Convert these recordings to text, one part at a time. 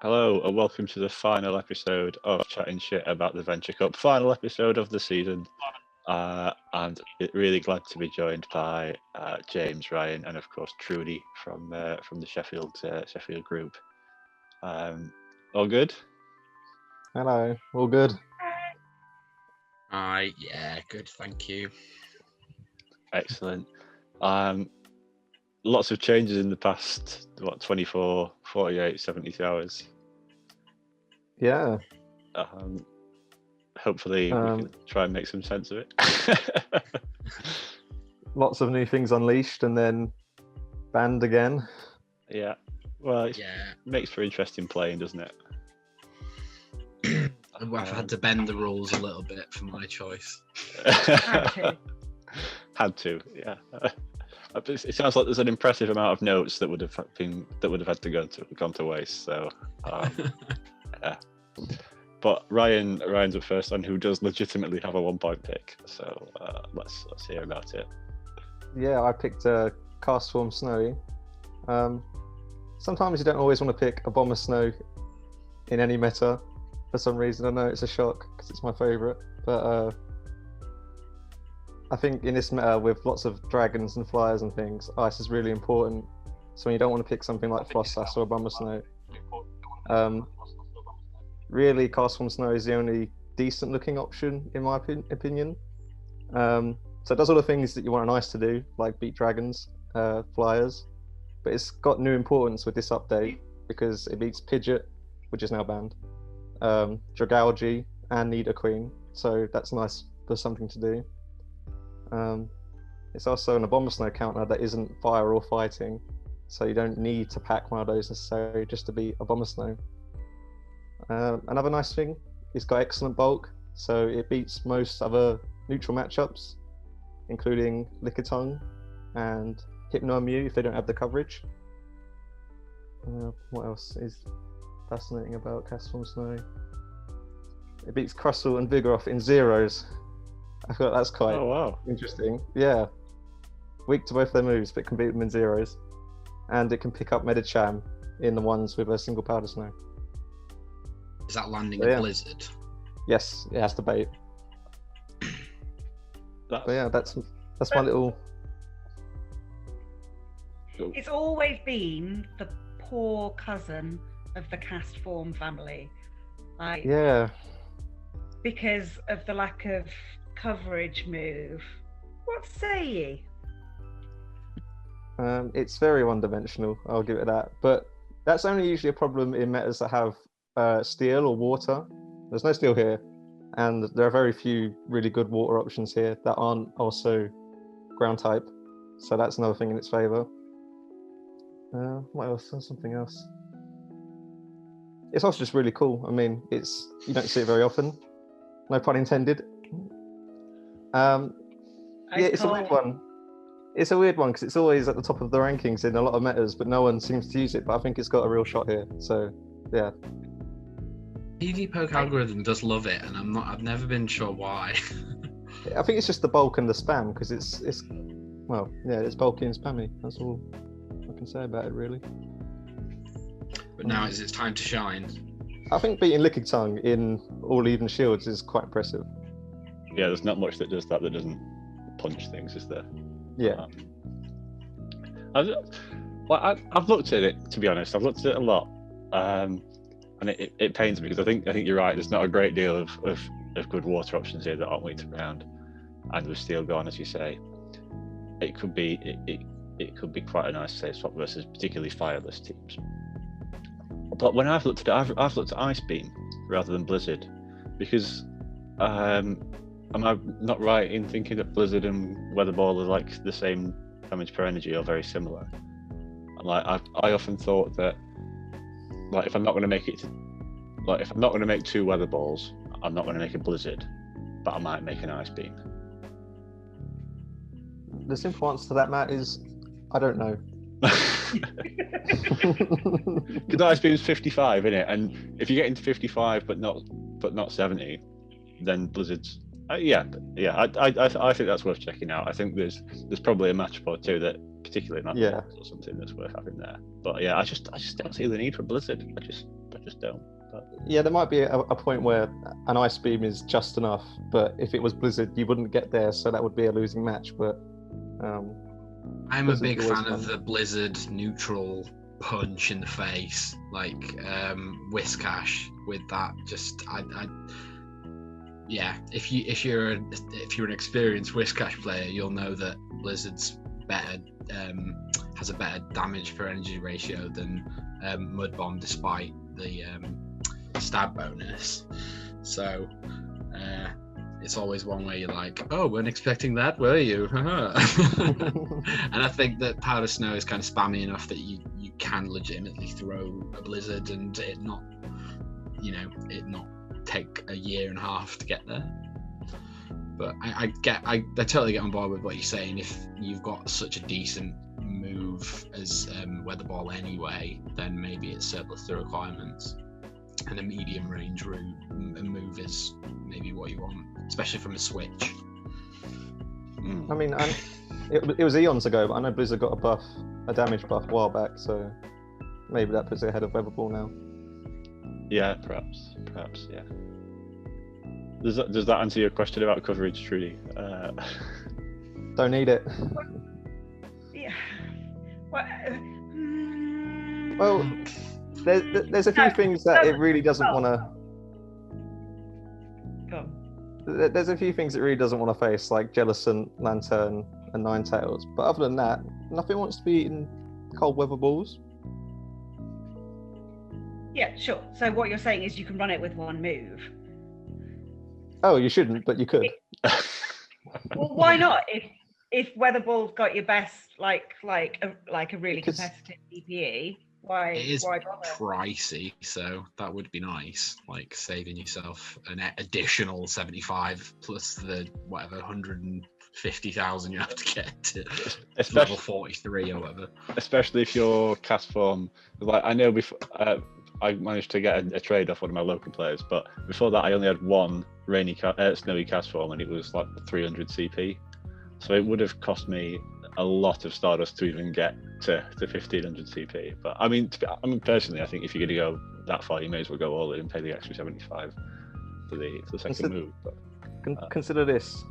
Hello and welcome to the final episode of Chatting Shit about the Venture Cup, final episode of the season. And really glad to be joined by James, Ryan, and of course Trudy from the Sheffield group. All good? Hello, all good. Yeah, good, thank you. Excellent. Lots of changes in the past 24, 48, 72 hours. Yeah. Hopefully we can try and make some sense of it. Lots of new things unleashed and then banned again. Yeah. Well, it makes for interesting playing, doesn't it? I've had to bend the rules a little bit for my choice. Had to, yeah. It sounds like there's an impressive amount of notes that would have had to gone to waste. So, yeah. But Ryan's the first one who does legitimately have a 1 point pick. So let's hear about it. Yeah, I picked a Cast Form Snowy. Sometimes you don't always want to pick a Bomber Snow in any meta for some reason. I know it's a shock because it's my favourite, but I think in this meta with lots of dragons and flyers and things, ice is really important. So when you don't want to pick something like Frostlass or a Bomber Snow, really Cast Form Snow is the only decent looking option in my opinion. So it does all the things that you want an ice to do, like beat dragons, flyers, but it's got new importance with this update because it beats Pidgeot, which is now banned, Dragalge, and Nidoqueen, so that's nice for something to do. It's also an Abomasnow counter that isn't fire or fighting, so you don't need to pack one of those necessarily just to beat Abomasnow. Another nice thing, it's got excellent bulk, so it beats most other neutral matchups, including Lickitung and Hypno-Mew if they don't have the coverage. What else is fascinating about Cast Form Snow? It beats Crustle and Vigoroth in zeros. I thought that's quite interesting. Yeah. Weak to both their moves, but can beat them in zeros. And it can pick up Medicham in the ones with a single Powder Snow. Is that landing a Blizzard? Yes, it has to bait. That's my little... It's always been the poor cousin of the Cast Form family. Because of the lack of coverage move. What say ye? It's very one-dimensional, I'll give it that. But that's only usually a problem in metas that have steel or water. There's no steel here, and there are very few really good water options here that aren't also ground type. So that's another thing in its favour. What else? There's something else. It's also just really cool. I mean, you don't see it very often. No pun intended. It's a weird one. It's a weird one because it's always at the top of the rankings in a lot of metas, but no one seems to use it. But I think it's got a real shot here. So, yeah. PvPoke algorithm does love it, and I've never been sure why. I think it's just the bulk and the spam because it's bulky and spammy. That's all I can say about it, really. But now it's time to shine. I think beating Lickitung in all even shields is quite impressive. Yeah, there's not much that does that doesn't punch things, is there? Yeah. I've looked at it, to be honest. I've looked at it a lot, and it pains me because I think you're right. There's not a great deal of good water options here that aren't weak to ground, and with steel gone, as you say, it could be quite a nice safe swap versus particularly fireless teams. But when I've looked at it, I've looked at Ice Beam rather than Blizzard, because am I not right in thinking that Blizzard and Weather Ball are like the same damage per energy or very similar? And I often thought that if I'm not going to make two Weather Balls, I'm not going to make a Blizzard, but I might make an Ice Beam. The simple answer to that, Matt, is I don't know. Because Ice Beam's 55, isn't it? And if you get into 55 but not 70, then Blizzard's I think that's worth checking out. I think there's probably a matchup or two that particularly not or something that's worth having there. But yeah, I just don't see the need for Blizzard. I just just don't. But Yeah, there might be a point where an ice beam is just enough, but if it was Blizzard, you wouldn't get there, so that would be a losing match. But I'm a Blizzard's big always fan of fun. the Blizzard neutral punch in the face, like Whiskash with that. Just yeah. If you're an experienced Whiskash player, you'll know that Blizzard's better has a better damage per energy ratio than Mud Bomb, despite the stab bonus. So it's always one where you're like, oh, weren't expecting that, were you? And I think that Powder Snow is kind of spammy enough that you can legitimately throw a Blizzard and it not take a year and a half to get there. But I totally get on board with what you're saying. If you've got such a decent move as Weather Ball anyway, then maybe it surplus the requirements. And a medium range move is maybe what you want, especially from a Switch. I mean, it was eons ago, but I know Blizzard got a damage buff a while back, so maybe that puts it ahead of Weather Ball now. yeah, perhaps, yeah. Does that answer your question about coverage, Trudy? Don't need it. Yeah. Well, Well, there's a few things that it really doesn't want to. Go. There's a few things it really doesn't want to face, like Jellicent, Lantern, and Ninetales. But other than that, nothing wants to be eating cold weather balls. Yeah, sure. So what you're saying is you can run it with one move. Oh, you shouldn't, but you could. Well, why not? If Weather Ball's got your best, like a really Because- competitive DPE, why? It is Why bother? pricey, so that would be nice. Like saving yourself an additional 75 plus the whatever 150,000 you have to get to level 43 or whatever. Especially if your cast form, like I know before, I managed to get a trade off one of my local players, but before that I only had one snowy cast form, and it was like 300 CP. So it would have cost me a lot of Stardust to even get to 1500 CP. But I mean, personally, I think if you're going to go that far, you may as well go all in and pay the extra 75 for the second move. But Consider this: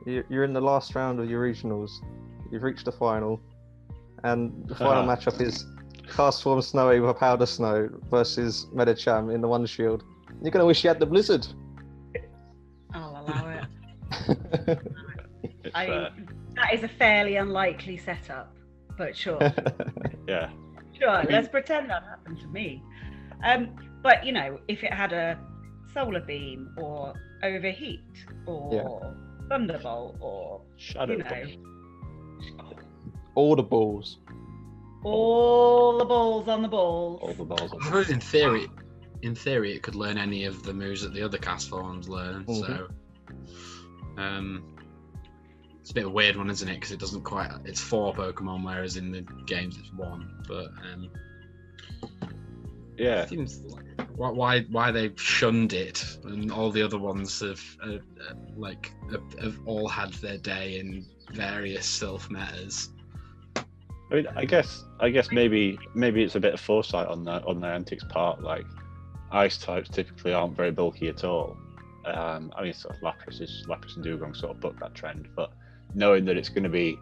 you're in the last round of your regionals. You've reached the final, and the final matchup is Cast Form Snowy with Powder Snow versus Medicham in the One Shield. You're going to wish you had the Blizzard. I'll allow it. it's, I mean, that is a fairly unlikely setup, but sure. yeah. Sure, let's pretend that happened to me. But you know, if it had a solar beam or overheat or thunderbolt or Shadow. All the balls. all the balls on the balls. All the balls. I suppose in theory, it could learn any of the moves that the other cast forms learn. So, it's a bit of a weird one, isn't it? Because it doesn't quite. It's 4 Pokemon, whereas in the games it's 1. But Yeah. it seems like why they've shunned it, and all the other ones have all had their day in various Silph metas. I mean, I guess maybe it's a bit of foresight on Niantic's part. Like, ice types typically aren't very bulky at all. I mean, sort of Lapras and Dugong sort of bucked that trend, but knowing that it's going to be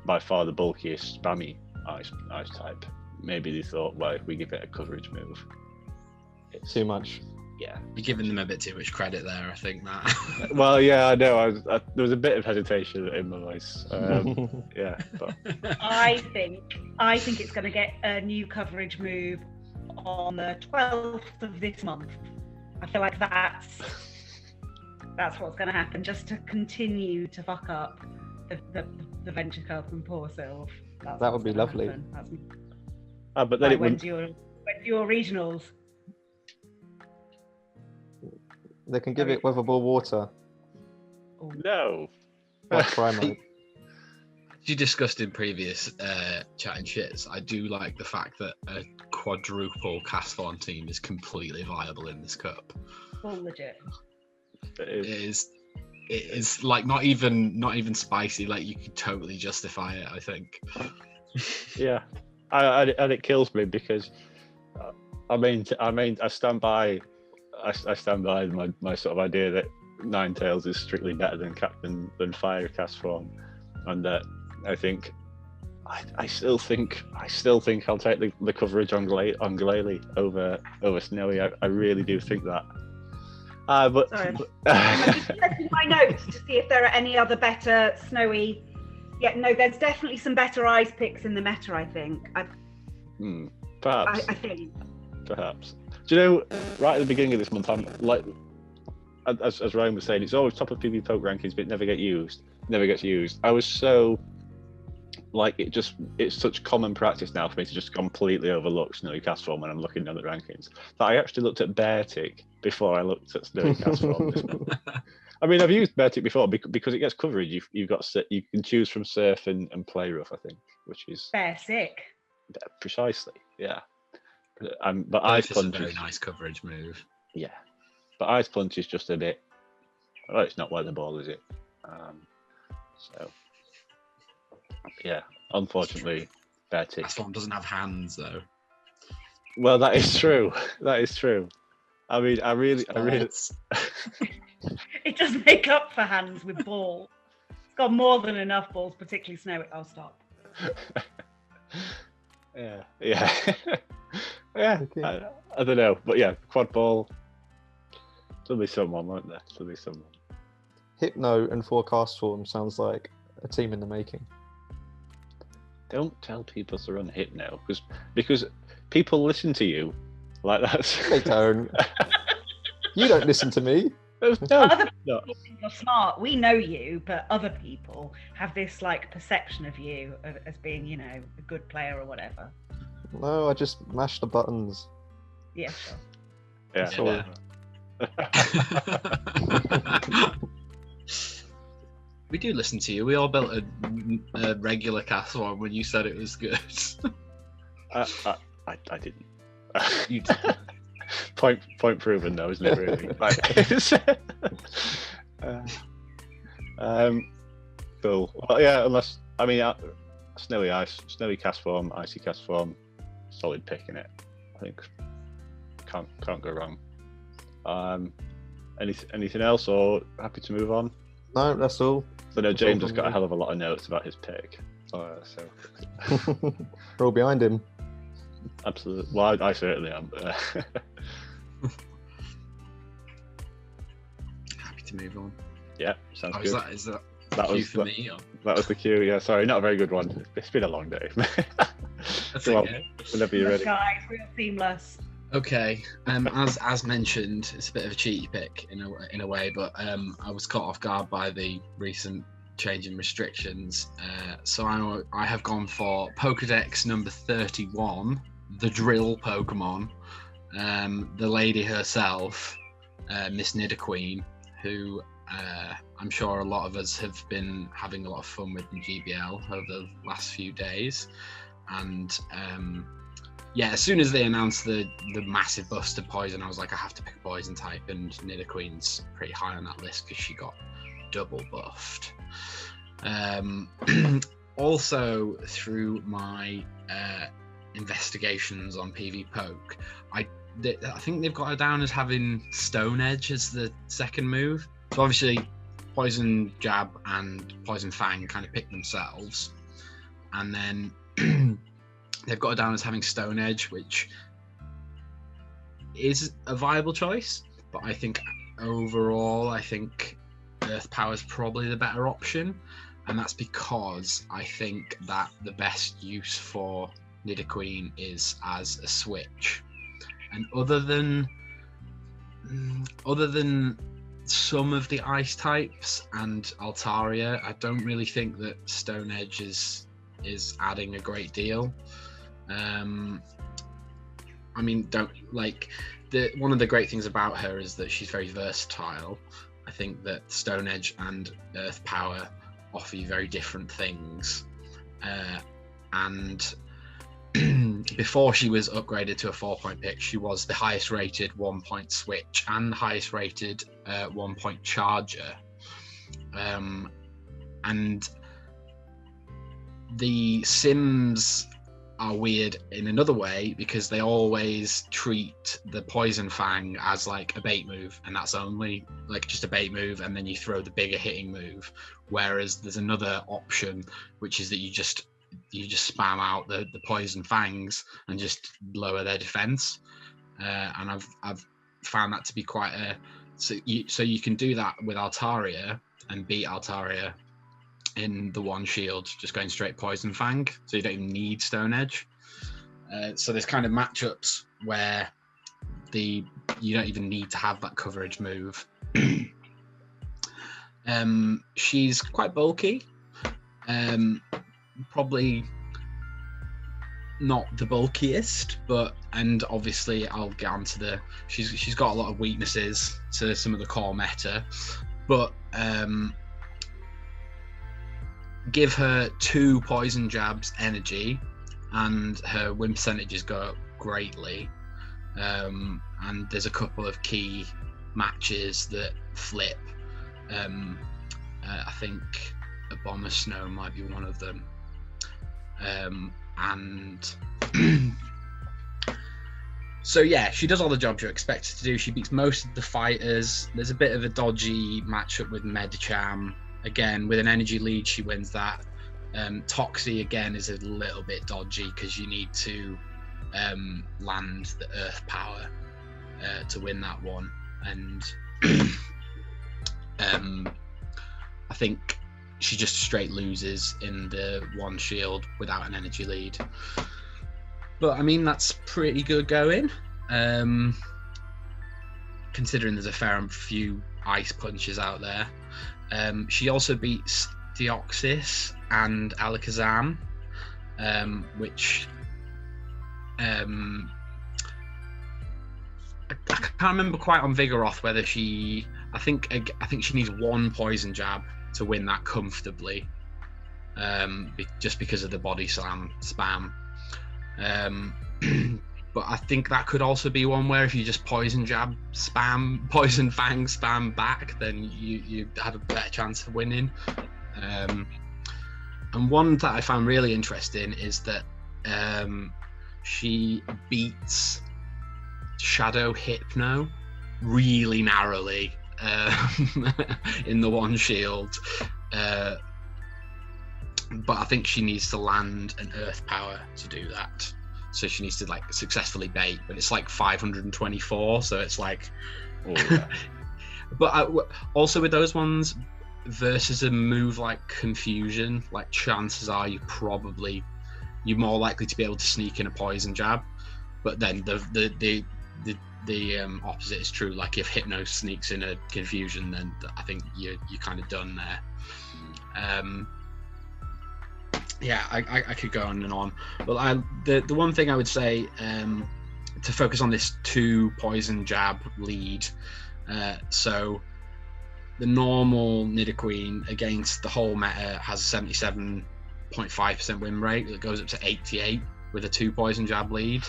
by far the bulkiest spammy ice type, maybe they thought, well, if we give it a coverage move, it's Too much. Yeah. You're giving them a bit too much credit there, I think, Matt. Well, yeah, I know. There was a bit of hesitation in my voice. Yeah, but I think it's going to get a new coverage move on the 12th of this month. I feel like that's what's going to happen, just to continue to fuck up the Venture Cup and poor Silph. That would be lovely. but then it when's wouldn't. your regionals? They can give it Weather Ball Water. No. Like Primo. As you discussed in previous chatting shits, I do like the fact that a quadruple cast form team is completely viable in this cup. Full legit. It is. It is like not even spicy. Like you could totally justify it, I think. Yeah, and it kills me because I stand by. I stand by my sort of idea that Ninetales is strictly better than Fire Cast Form, and that I think I still think I'll take the coverage on Glalie over Snowy. I really do think that. But Sorry. I'm just checking my notes to see if there are any other better Snowy. Yeah, no, there's definitely some better ice picks in the meta, I think. Perhaps. I think. Perhaps. Do you know, right at the beginning of this month, I'm like, as Ryan was saying, it's always top of PvP Poke rankings, but it never gets used. I was so, like, it's such common practice now for me to just completely overlook Snowy Cast Form when I'm looking at the rankings, that I actually looked at Beartic before I looked at Snowy Cast Form this month. I mean, I've used Beartic before because it gets coverage. You can choose from Surf and Play Rough, I think, which is Beartic. Precisely, yeah. But Ice Punch is a very nice coverage move. Yeah, but Ice Punch is just a bit. Well, it's not where the ball is, it? So, yeah, unfortunately, Beartic. That one doesn't have hands, though. Well, that is true. That is true. I mean, I really. It does make up for hands with ball. It's got more than enough balls, particularly Snowy. I'll stop. Yeah. Yeah. Okay. I don't know, but yeah, quad ball. There'll be someone, won't there? There'll be someone. Hypno and Forecast Form sounds like a team in the making. Don't tell people to run Hypno because people listen to you like that. They don't. You don't listen to me. No, Other people think you're smart. We know you, but other people have this like perception of you as being, you know, a good player or whatever. No, I just mash the buttons. Yeah, sure. Yeah. Sure. We do listen to you. We all built a regular cast one when you said it was good. I didn't. You did. Point proven, though, isn't it? Really. Cool. Well, yeah. Unless Snowy Cast Form, Icy Cast Form, solid pick in it. I think can't go wrong. Anything else, or happy to move on? No, that's all. I know James has got a hell of a lot of notes about his pick. So We're all behind him. absolutely. Well, I certainly am. Happy to move on. Yeah, sounds good. Is that That cue was for me? Or? That was the cue. Yeah, sorry, not a very good one. It's been a long day. That's Go on, okay. whenever you're ready. Guys, we're seamless. Okay. As mentioned, it's a bit of a cheeky pick in a way, but I was caught off guard by the recent change in restrictions. So I have gone for Pokedex number 31, the Drill Pokemon, the lady herself, Miss Nidoqueen, who I'm sure a lot of us have been having a lot of fun with in GBL over the last few days, and yeah, as soon as they announced the massive bust of poison, I was like, I have to pick a poison type, and Nidoqueen's pretty high on that list because she got double buffed. Also, through my investigations on PV Poke, I think they've got her down as having Stone Edge as the second move. So obviously, Poison Jab and Poison Fang kind of pick themselves, and then they've got it down as having Stone Edge, which is a viable choice, but I think overall, Earth Power is probably the better option, and that's because I think that the best use for Nidoqueen is as a switch. And other than some of the ice types and Altaria, I don't really think that Stone Edge is adding a great deal. I mean, one of the great things about her is that she's very versatile. I think that Stone Edge and Earth Power offer you very different things. And before she was upgraded to a 4-point pick, she was the highest rated 1-point switch and highest rated 1-point charger. And the Sims are weird in another way because they always treat the Poison Fang as like a bait move, and that's only like just a bait move, and then you throw the bigger hitting move. Whereas there's another option, which is that you just spam out the Poison Fangs and just lower their defense. And I've found that to be quite a so you can do that with Altaria and beat Altaria in the one shield, just going straight Poison Fang, so you don't even need Stone Edge. So there's kind of matchups where you don't even need to have that coverage move. She's quite bulky, probably not the bulkiest, and obviously I'll get onto she's got a lot of weaknesses to some of the core meta, but give her 2 poison jabs energy and her win percentages go up greatly. And there's a couple of key matches that flip. I think a Bomber Snow might be one of them. And so yeah, she does all the jobs you're expected to do. She beats most of the fighters. There's a bit of a dodgy matchup with Medicham. Again, with an energy lead, she wins that. Toxie, again, is a little bit dodgy because you need to land the Earth Power to win that one. And I think she just straight loses in the one shield without an energy lead. But, I mean, that's pretty good going. Considering there's a fair few ice punches out there. She also beats Deoxys and Alakazam, which I can't remember quite on Vigoroth whether I think she needs 1 poison jab to win that comfortably, just because of the body slam spam. But I think that could also be one where if you just poison jab spam, poison fang spam back, then you have a better chance of winning. And one that I found really interesting is that she beats Shadow Hypno really narrowly in the one shield. But I think she needs to land an Earth Power to do that. So she needs to like successfully bait, but it's like 524, so it's like. Oh, yeah. But also with those ones versus a move like Confusion, like chances are you're more likely to be able to sneak in a poison jab. But then the opposite is true. Like if Hypno sneaks in a Confusion, then I think you're kind of done there. Yeah, I could go on and on, but the one thing I would say to focus on this 2 poison jab lead. So the normal Nidoqueen against the whole meta has a 77.5% win rate that goes up to 88 with a 2 poison jab lead.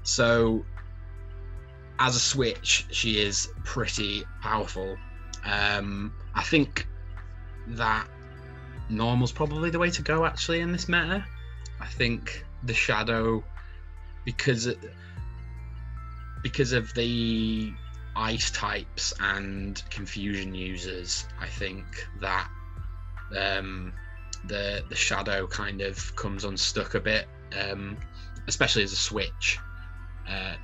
So as a switch, she is pretty powerful. I think that normal's probably the way to go actually in this meta. I think the Shadow, because of the ice types and Confusion users, I think that the Shadow kind of comes unstuck a bit, especially as a switch.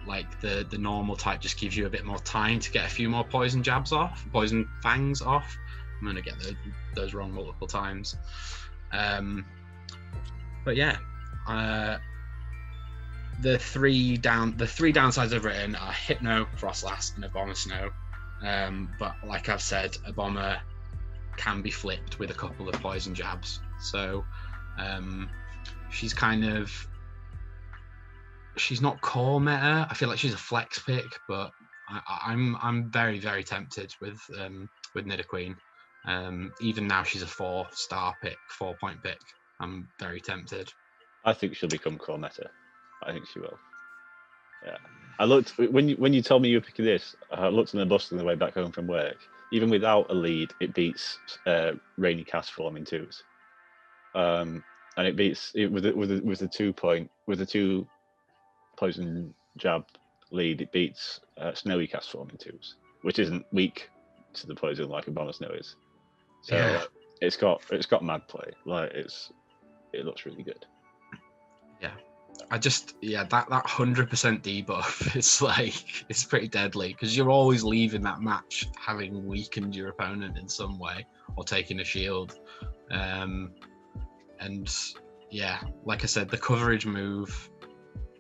Like the normal type just gives you a bit more time to get a few more poison fangs off. I'm gonna get those wrong multiple times, but yeah, the three downsides I've written are Hypno, Frostlass, and a Bomber Snow. But like I've said, a Bomber can be flipped with a couple of poison jabs. So she's not core meta. I feel like she's a flex pick, but I'm very, very tempted with Nidoqueen. Even now she's a 4-star pick, 4-point pick. I'm very tempted. I think she'll become core meta. I think she will. Yeah. I looked when you told me you were picking this. I looked on the bus on the way back home from work. Even without a lead, it beats Rainy Cast Form in 2s. and it beats it with the 2 poison jab lead. It beats Snowy cast form in 2s, which isn't weak to the poison like a bonus snow is. So Yeah. it's got mad play. Like it looks really good. I just that 100% debuff is like it's pretty deadly because you're always leaving that match having weakened your opponent in some way or taking a shield, and yeah, like I said, the coverage move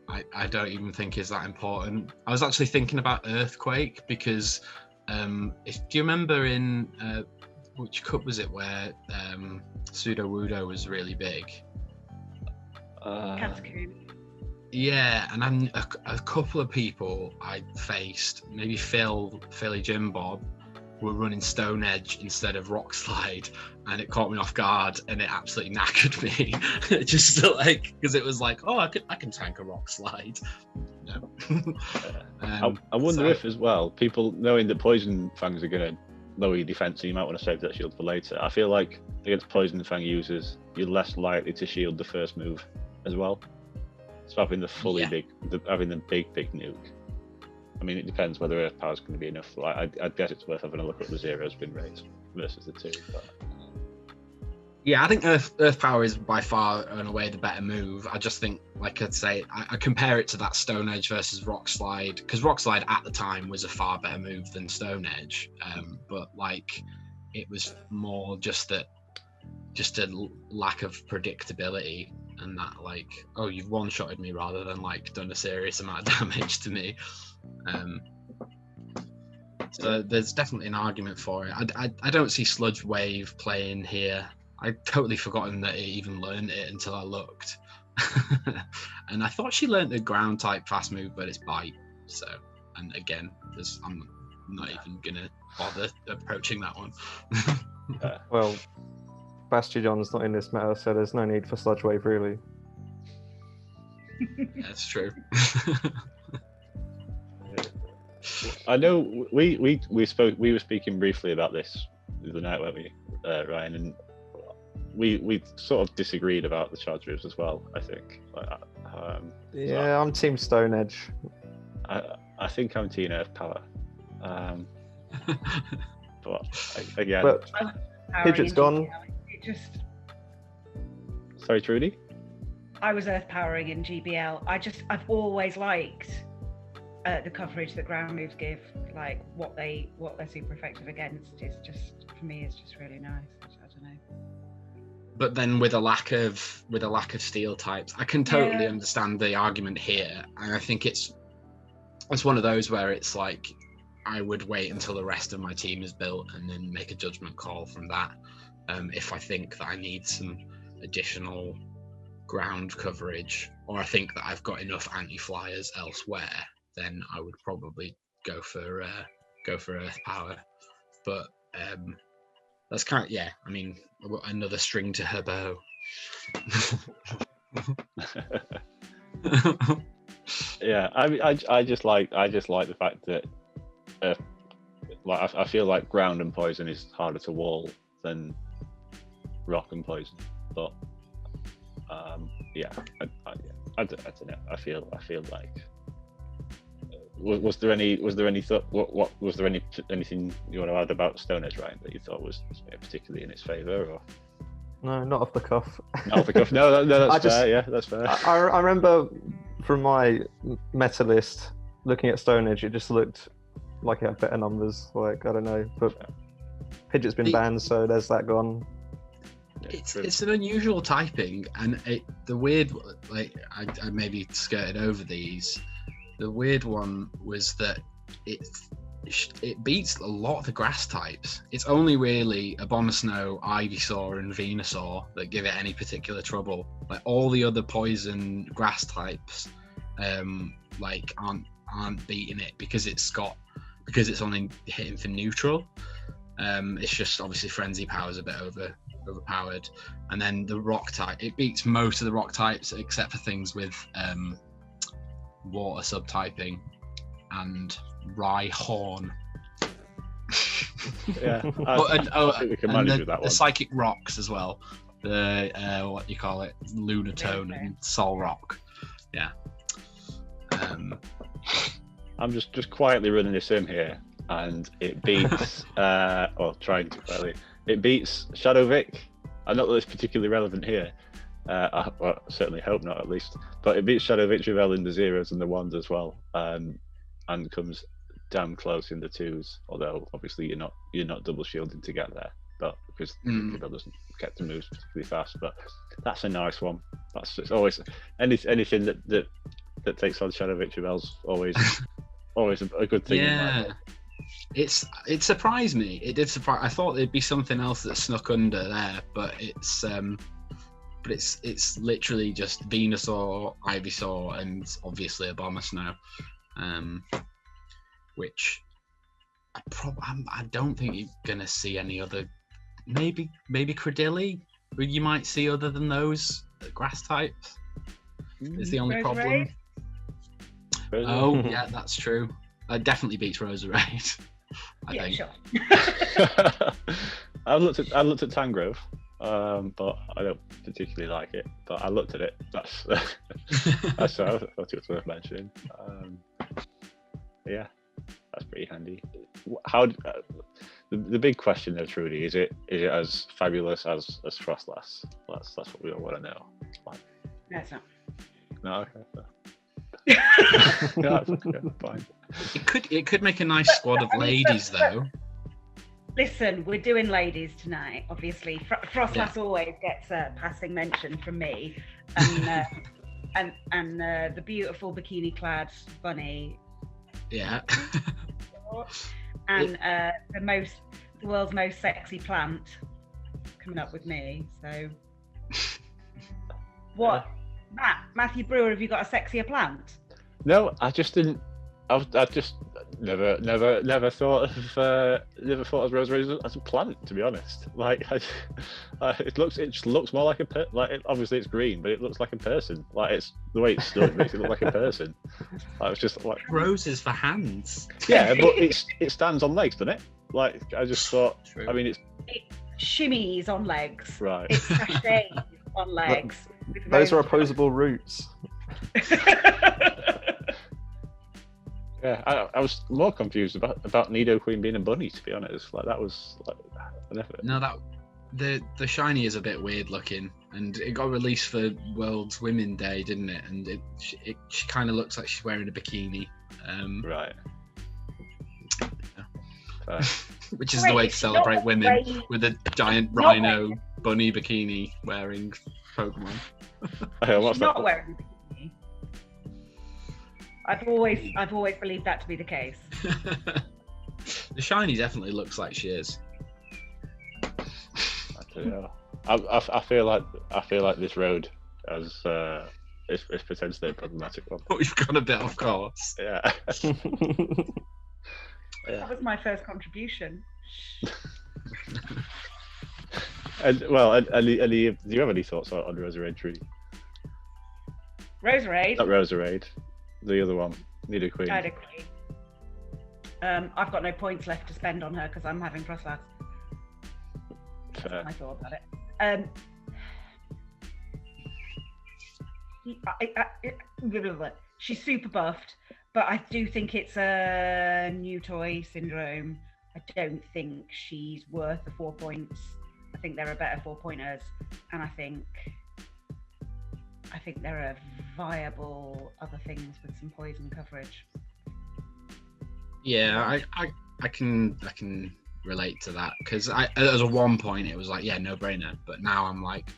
I don't even think is that important. I was actually thinking about Earthquake because do you remember in which cup was it where Pseudo Wudo was really big? Catacomb. Yeah, and I'm a couple of people I faced, maybe Philly Jim Bob, were running Stone Edge instead of Rock Slide, and it caught me off guard, and it absolutely knackered me. Just like because it was like, oh, I can tank a Rock Slide. No. I wonder if as well, people knowing that Poison Fangs are going to lower your defense, so you might want to save that shield for later. I feel like against Poison Fang users, you're less likely to shield the first move as well. So having the having the big nuke. I mean, it depends whether Earth Power is going to be enough. I'd guess it's worth having a look at the 0's been raised versus the 2. But... Yeah, I think Earth Power is by far and away the better move. I just think, like I'd say, I compare it to that Stone Edge versus Rock Slide, because Rock Slide at the time was a far better move than Stone Edge. But like, it was more just a lack of predictability. And that like, oh, you've one-shotted me rather than like done a serious amount of damage to me. So there's definitely an argument for it. I don't see Sludge Wave playing here. I'd totally forgotten that it even learned it until I looked. And I thought she learned the ground type fast move, but it's Bite. So, and again, I'm not even gonna bother approaching that one. Well, Bastion's not in this meta, so there's no need for Sludge Wave, really. That's true. I know we were speaking briefly about this the other night, weren't we, Ryan? And we sort of disagreed about the charge moves as well. I think. Yeah, I'm Team Stone Edge. I think I'm Team Earth Power. But again, but Pidgeot's gone. Sorry, Trudy? I was Earth Powering in GBL. I've always liked the coverage that ground moves give. Like what they're super effective against is just, for me, is just really nice. I don't know. But then with a lack of steel types, I can totally understand the argument here, and I think it's one of those where it's like I would wait until the rest of my team is built and then make a judgment call from that. If I think that I need some additional ground coverage, or I think that I've got enough anti-flyers elsewhere, then I would probably go for Earth Power. But that's kind of, I mean, another string to her bow. Yeah, I just like the fact that I feel like ground and poison is harder to wall than rock and poison, but I don't know. I feel like was there any thought? What was there anything you want to add about Stone Edge, Ryan, that you thought was particularly in its favour? Or No, not off the cuff. Not off the cuff. No, that's fair. Yeah, that's fair. I remember from my meta list looking at Stone Edge, it just looked like it had better numbers. Like, I don't know, but Pidgeot's been banned, so there's that gone. It's an unusual typing, and the weird, like I maybe skirted over these. The weird one was that it beats a lot of the grass types. It's only really Abomasnow, Ivysaur, and Venusaur that give it any particular trouble. Like all the other poison grass types, like aren't beating it because it's only hitting for neutral. It's just obviously Frenzy Power is a bit overpowered, and then the rock type, it beats most of the rock types except for things with water subtyping and Rhyhorn. Yeah, I think we can manage with that one. The psychic rocks as well. the what you call it, Lunatone and Solrock. Yeah. I'm just quietly running this in here, and it beats or trying to quietly. It beats Shadowvic. I know that it's particularly relevant here. I certainly hope not, at least. But it beats Shadowvic Revel in the zeros and the ones as well, and comes damn close in the twos. Although obviously you're not double shielding to get there, but because Revel doesn't get to move particularly fast. But that's a nice one. It's always anything that takes on Shadowvic Revel's always a good thing. Yeah. It surprised me. It did surprise. I thought there'd be something else that snuck under there, but it's literally just Venusaur, Ivysaur, and obviously a Abomasnow, which I don't think you're gonna see any other. Maybe Credilli, but you might see other than those grass types. Is the only problem. Oh yeah, that's true. Definitely beats Roserade. I think. Sure. I looked at Tangrove, but I don't particularly like it. But I looked at it. That's I thought it was worth mentioning. Yeah, that's pretty handy. How the big question there, Trudy, is it as fabulous as Frostlass? That's what we all want to know. Like, No, it's not. no, okay. Yeah, that's okay, fine. It could make a nice squad of ladies though. Listen, we're doing ladies tonight. Obviously, Frostlass always gets a passing mention from me, and the beautiful bikini-clad bunny. Yeah. And the world's most sexy plant coming up with me. So, what, Matthew Brewer? Have you got a sexier plant? No, I just didn't. I just never thought of Roserade as a plant, to be honest. Like, it just looks more like obviously it's green, but it looks like a person. Like, it's the way it's stood makes it look like a person. Like, it's just like roses for hands. Yeah, but it stands on legs, doesn't it? Like, I just thought. True. I mean, it shimmies on legs. Right. It's sashay on legs. Those are opposable roots. Yeah, I was more confused about Nidoqueen being a bunny, to be honest. Like, that was like No, the shiny is a bit weird looking, and it got released for World's Women's Day, didn't it? And she kind of looks like she's wearing a bikini. Right. Yeah. Which is the way to celebrate women, with a giant rhino bunny bikini wearing Pokemon. She's not wearing a bikini. I've always believed that to be the case. The shiny definitely looks like she is. I feel like this road is potentially a problematic one. Oh, you've gone a bit off course. Yeah. That was my first contribution. And do you have any thoughts on Roserade Tree? Roserade? Not Roserade. The other one, Nidoqueen. I've got no points left to spend on her because I'm having Frostlass. That's my thought about it. She's super buffed, but I do think it's a new toy syndrome. I don't think she's worth the 4 points. I think there are better 4-pointers, and I think there are viable other things with some poison coverage. Yeah, I can relate to that, because as a 1 point it was like, yeah, no brainer, but now I'm like,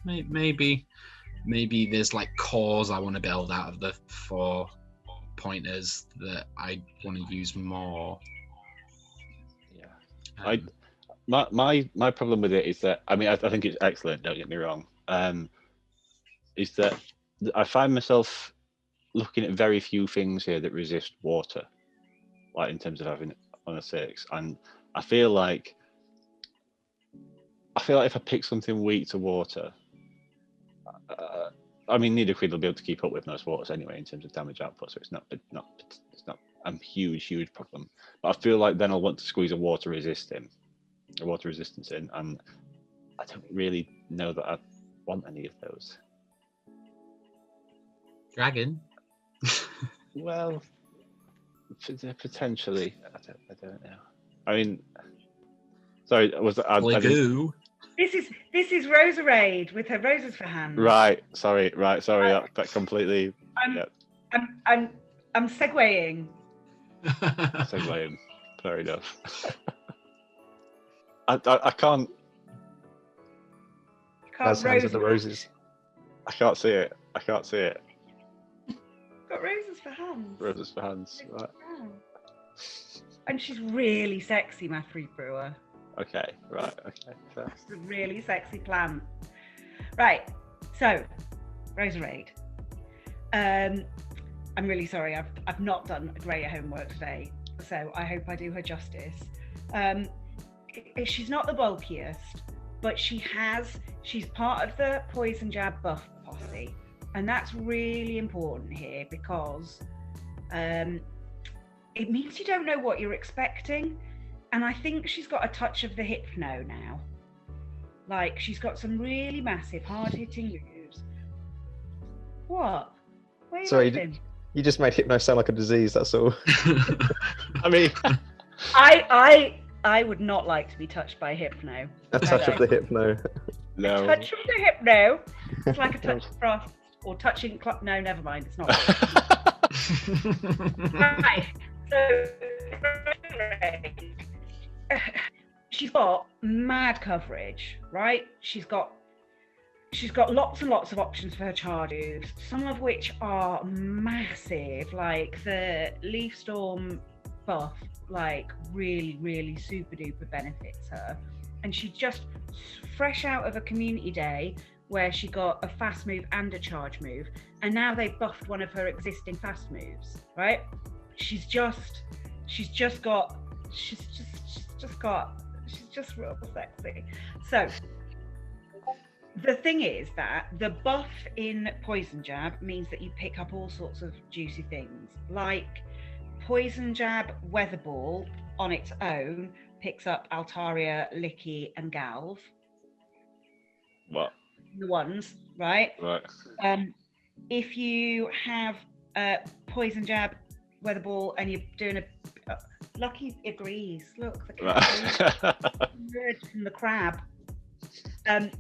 maybe there's like cores I want to build out of the 4 pointers that I want to use more. Yeah. My problem with it is that, I mean, I think it's excellent, don't get me wrong, is that I find myself looking at very few things here that resist water, like in terms of having it on a 6, and I feel like if I pick something weak to water, I mean, Nidoqueen will be able to keep up with most waters anyway in terms of damage output, so it's not a huge problem. But I feel like then I'll want to squeeze a water resistance in, and I don't really know that I want any of those. Dragon. Well, potentially. I don't know. I mean, sorry, was I didn't- Goo. This is Roserade with her roses for hands. Right. Sorry. That completely. Yeah. I'm segueing. Segueing. Fair enough. I can't. Has hands with the roses. I can't see it. Got roses for hands. Roses for hands. Right. And she's really sexy, my free brewer. Okay. Right. Okay. Fair. It's a really sexy plant. Right. So, Roserade. I'm really sorry. I've not done great homework today, so I hope I do her justice. She's not the bulkiest, but she's part of the Poison Jab buff posse, and that's really important here because it means you don't know what you're expecting. And I think she's got a touch of the Hypno now. Like, she's got some really massive, hard-hitting moves. What? Where are you Sorry, laughing? you just made Hypno sound like a disease, that's all. I mean, I would not like to be touched by Hypno. A touch of the Hypno. no. Touch of the Hypno. It's like a touch of frost or touching. No, never mind. It's not. Right. So she's got mad coverage, right? She's got lots and lots of options for her charge moves, some of which are massive, like the Leaf Storm buff, like really super duper benefits her. And she's just fresh out of a community day where she got a fast move and a charge move, and now they've buffed one of her existing fast moves, right? She's just real sexy. So the thing is that the buff in Poison Jab means that you pick up all sorts of juicy things, like Poison Jab Weather Ball on its own picks up Altaria, Licky, and Galv. What? The ones, right? Right. If you have Poison Jab Weather Ball and you're doing a Lucky agrees. Look, the bird from the crab. Then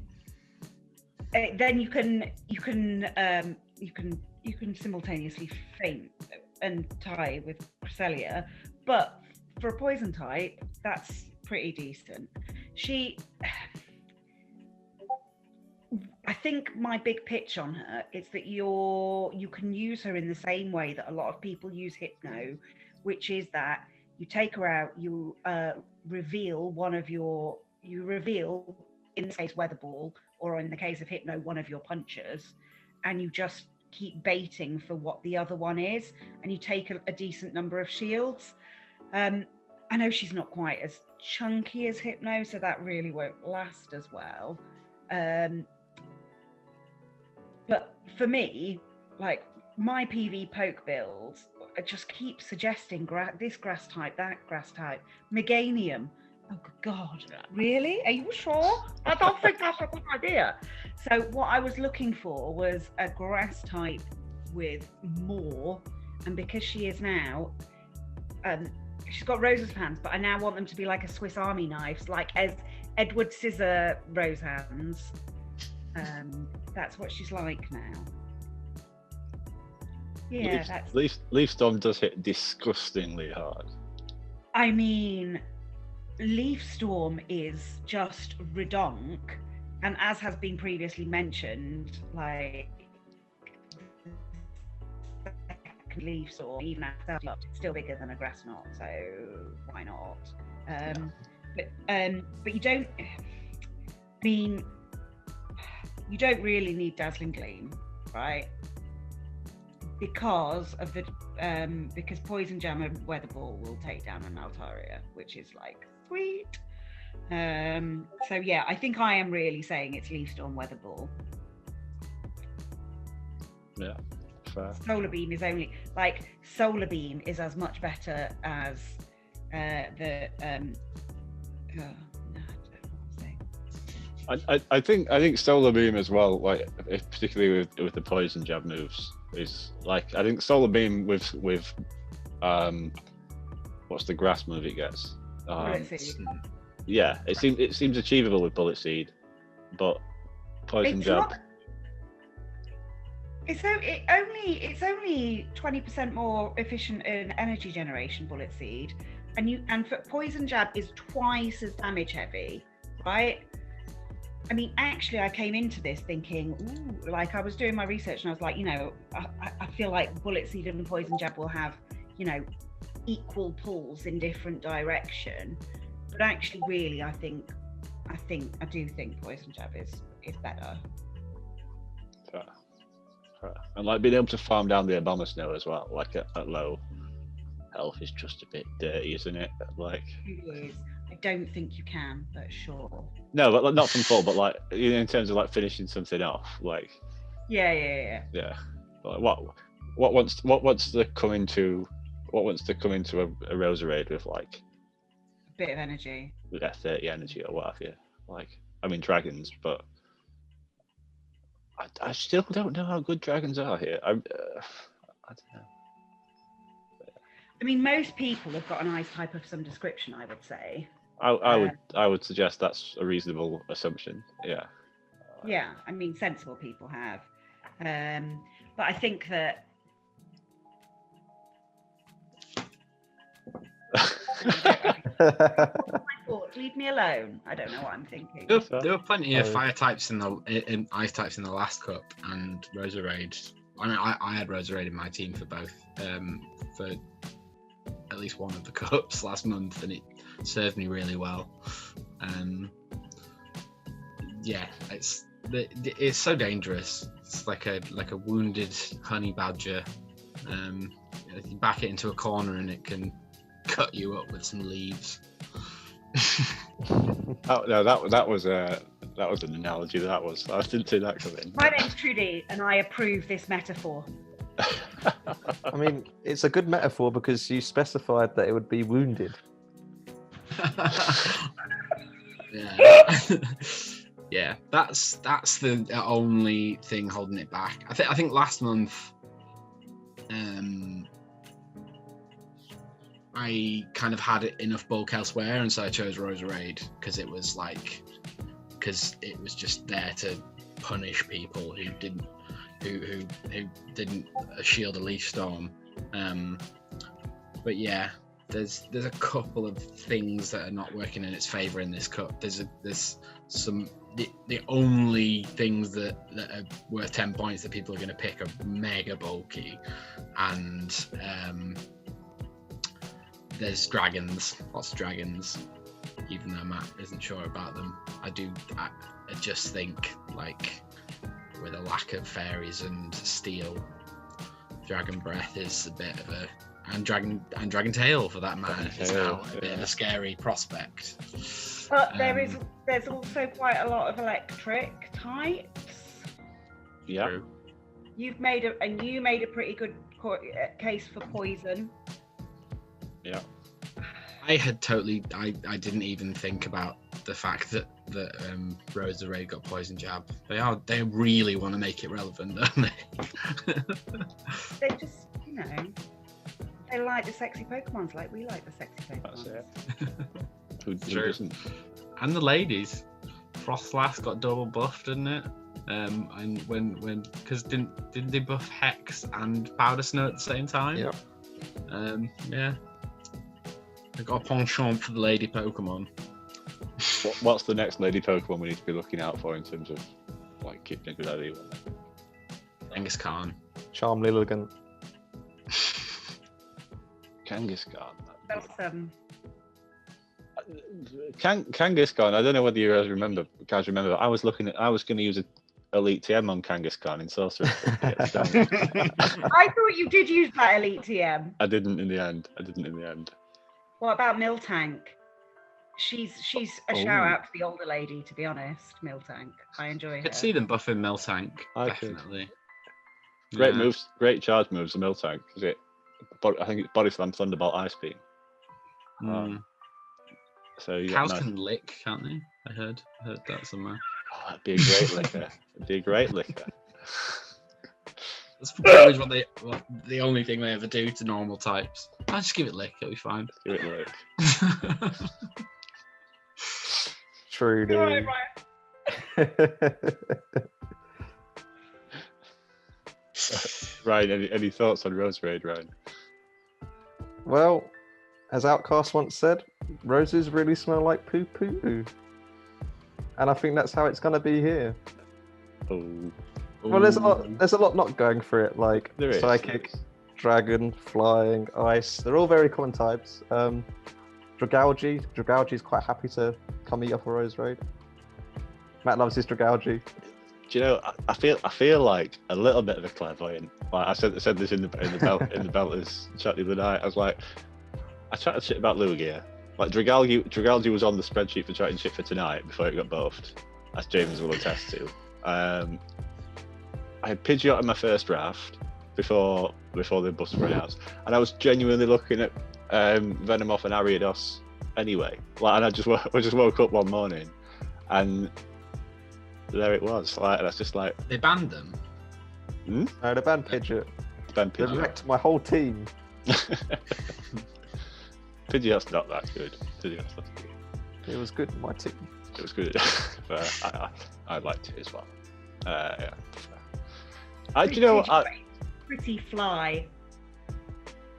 you can simultaneously faint and tie with Cresselia, but for a poison type, that's pretty decent. I think my big pitch on her is that you can use her in the same way that a lot of people use Hypno, which is that you take her out, you reveal in this case Weather Ball, or in the case of Hypno, one of your punches, and you just keep baiting for what the other one is, and you take a decent number of shields. I know she's not quite as chunky as Hypno, so that really won't last as well. But for me, like my PV poke builds, I just keep suggesting this grass type, that grass type, Meganium. Oh God, really? Are you sure? I don't think that's a good idea. So what I was looking for was a grass type with more, and because she is now, she's got roses hands, but I now want them to be like a Swiss Army knives, like as Edward Scissor rose hands. That's what she's like now. Yeah, Leaf Storm does hit disgustingly hard. I mean, Leaf Storm is just redonk, and as has been previously mentioned, like Leaf Storm, even at it's still bigger than a grass knot, so why not? But you don't. I mean, you don't really need Dazzling Gleam, right? Because of the because Poison Jam and Weather Ball will take down an Altaria, which is like sweet. So yeah, I think I am really saying it's Leaf Storm Weather Ball. Yeah, fair. Solar Beam is only like Solar Beam is as much better as the no, I don't know what I'm saying. I think Solar Beam as well, like particularly with the poison jab moves, is like I think Solar Beam with what's the grass move it gets? Bullet Seed. Yeah, it seems achievable with Bullet Seed, but poison It's jab. not. It's only 20% more efficient in energy generation, Bullet Seed, and for poison jab is twice as damage heavy, right? I mean, actually, I came into this thinking, ooh, like I was doing my research and I was like, I feel like Bullet Seed and poison jab will have, equal pulls in different direction, but actually, really, I do think poison jab is better. And like being able to farm down the Abomasnow as well, like at low health is just a bit dirty, isn't it? Like It is. I don't think you can, but sure. no, but like, not from full, but like in terms of like finishing something off, like Yeah. Like, what wants to come into a Roserade with like A bit of energy. 30 energy or what have you? Like I mean dragons, but I still don't know how good dragons are here. I don't know. I mean, most people have got an ice type of some description, I would say. I would suggest that's a reasonable assumption. Yeah. Yeah, I mean, sensible people have. But I think that. My thoughts, leave me alone. I don't know what I'm thinking. There were plenty of fire types in ice types in the last cup, and Roserade. I mean, I had Roserade in my team for both, for at least one of the cups last month, and it served me really well. Yeah, it's so dangerous. It's like a wounded honey badger. You back it into a corner and it can cut you up with some leaves. Oh no, that was an analogy. I didn't see that come in. My name's Trudy, and I approve this metaphor. I mean, it's a good metaphor because you specified that it would be wounded. Yeah. Yeah, that's the only thing holding it back. I think last month, I kind of had enough bulk elsewhere, and so I chose Roserade because it was just there to punish people who didn't shield a leaf storm. But yeah, there's a couple of things that are not working in its favor in this cup. There's some the only things that are worth 10 points that people are going to pick are mega bulky, and there's dragons, lots of dragons, even though Matt isn't sure about them. I just think, like, with a lack of fairies and steel, Dragon Breath is a bit of a, and Dragon Tail for that matter, is now a bit of a scary prospect. But there's also quite a lot of electric types. Yeah. True. You made a pretty good case for poison. Yeah. I didn't even think about the fact that Roserade got poison jab. They really want to make it relevant, don't they? They just, they like the sexy Pokemons like we like the sexy Pokemons. That's it. Who True. doesn't? And the ladies, Frostlass got double buffed, didn't it? And because didn't they buff Hex and Powder Snow at the same time? Yeah. Yeah. I got a penchant for the lady Pokemon. What's the next lady Pokemon we need to be looking out for in terms of like keeping a good idea? Genghis Khan. Charm Lilligant. Kangaskhan. That's Kangaskhan. I don't know whether you guys remember. I was going to use an Elite TM on Kangaskhan in Sorcerer. I thought you did use that Elite TM. I didn't in the end. What about Miltank? She's a shout out to the older lady, to be honest. Miltank, I enjoy I her. could see them buffing Miltank, I could. definitely. Great Yeah. moves, great charge moves. The Miltank, is it? I think it's Body Slam, Thunderbolt, Ice Beam. Mm. So you Cows got nice. can lick, can't they? I heard that somewhere. Oh, that'd be a great liquor. It'd be a great liquor. That's pretty much the only thing they ever do to normal types. I'll just give it lick, it'll be fine. Give it lick. True, dude. All right, Ryan, any thoughts on Rose Raid, Ryan? Well, as Outcast once said, roses really smell like poo poo. And I think that's how it's gonna be here. Oh, Well, there's a lot not going for it, like there is. psychic, dragon, flying, ice. They're all very common types. Dragalge is quite happy to come eat off a Rose Raid. Matt loves his Dragalge. Do you know? I feel like a little bit of a clairvoyant. Like I said this in the Belters chat the other night. I was like, I chatted shit about Lugia. Like Dragalge was on the spreadsheet for chatting shit for tonight before it got buffed, as James will attest to. I had Pidgeot in my first draft before the buffs were announced, and I was genuinely looking at Venomoth and Ariados anyway. Like, and I just woke up one morning, and there it was. Like, that's just like They banned them. No, they banned Pidgeot. They Pidgeot. wrecked my whole team. Pidgeot's not that good. It was good in my team. It was good, but I liked it as well. Yeah. Do you know what? Pretty fly.